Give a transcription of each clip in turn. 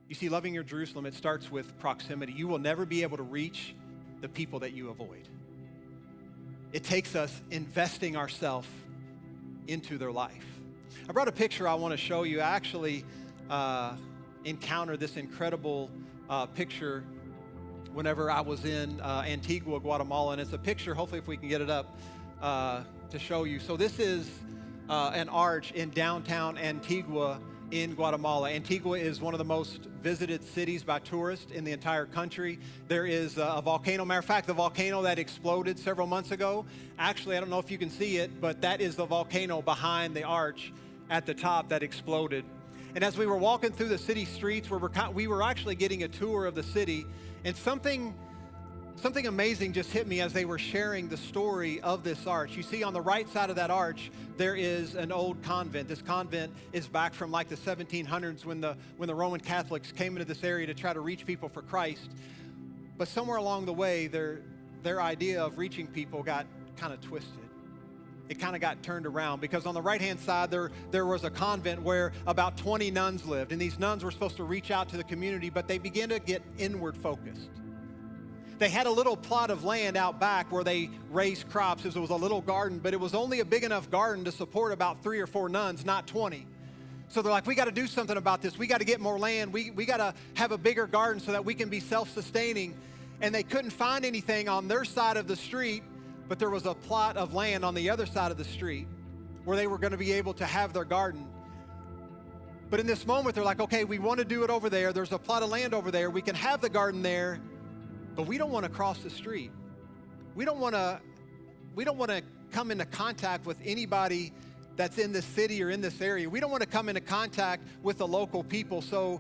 You see, loving your Jerusalem, it starts with proximity. You will never be able to reach the people that you avoid. It takes us investing ourselves into their life. I brought a picture I want to show you. I actually encountered this incredible picture whenever I was in Antigua, Guatemala, and it's a picture, hopefully if we can get it up, to show you. So this is an arch in downtown Antigua in Guatemala. Antigua is one of the most visited cities by tourists in the entire country. There is a volcano. Matter of fact, the volcano that exploded several months ago, actually, I don't know if you can see it, but that is the volcano behind the arch at the top that exploded. And as we were walking through the city streets, we were actually getting a tour of the city, and something amazing just hit me as they were sharing the story of this arch. You see on the right side of that arch, there is an old convent. This convent is back from like the 1700s when the Roman Catholics came into this area to try to reach people for Christ. But somewhere along the way, their idea of reaching people got kind of twisted. It kind of got turned around, because on the right-hand side, there was a convent where about 20 nuns lived. And these nuns were supposed to reach out to the community, but they began to get inward focused. They had a little plot of land out back where they raised crops. It was a little garden, but it was only a big enough garden to support about 3 or 4 nuns, not 20. So they're like, we got to do something about this. We got to get more land. We got to have a bigger garden so that we can be self-sustaining. And they couldn't find anything on their side of the street, but there was a plot of land on the other side of the street where they were going to be able to have their garden. But in this moment, they're like, okay, we want to do it over there. There's a plot of land over there. We can have the garden there. But we don't want to cross the street. We don't want to come into contact with anybody that's in this city or in this area. We don't want to come into contact with the local people. So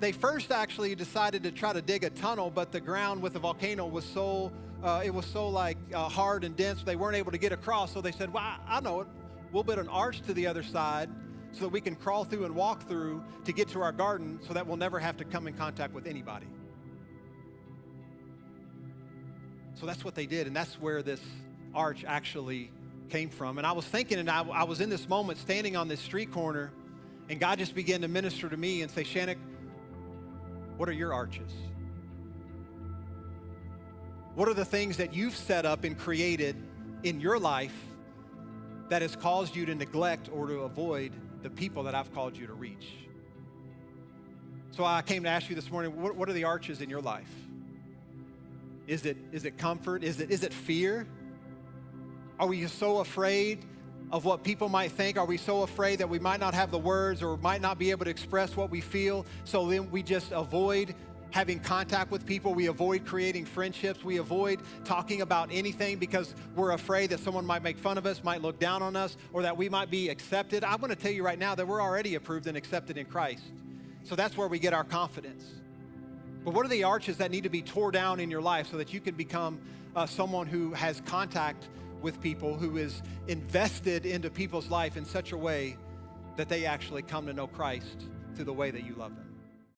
they first actually decided to try to dig a tunnel, but the ground with the volcano was so hard and dense, they weren't able to get across. So they said, well, I know it. We'll build an arch to the other side so that we can crawl through and walk through to get to our garden, so that we'll never have to come in contact with anybody. So that's what they did, and that's where this arch actually came from. And I was thinking, and I was in this moment standing on this street corner, and God just began to minister to me and say, Channock, what are your arches? What are the things that you've set up and created in your life that has caused you to neglect or to avoid the people that I've called you to reach? So I came to ask you this morning, what are the arches in your life? Is it comfort? Is it fear? Are we so afraid of what people might think? Are we so afraid that we might not have the words or might not be able to express what we feel? So then we just avoid having contact with people. We avoid creating friendships. We avoid talking about anything because we're afraid that someone might make fun of us, might look down on us, or that we might be accepted. I'm going to tell you right now that we're already approved and accepted in Christ. So that's where we get our confidence. But what are the arches that need to be torn down in your life so that you can become someone who has contact with people, who is invested into people's life in such a way that they actually come to know Christ through the way that you love them?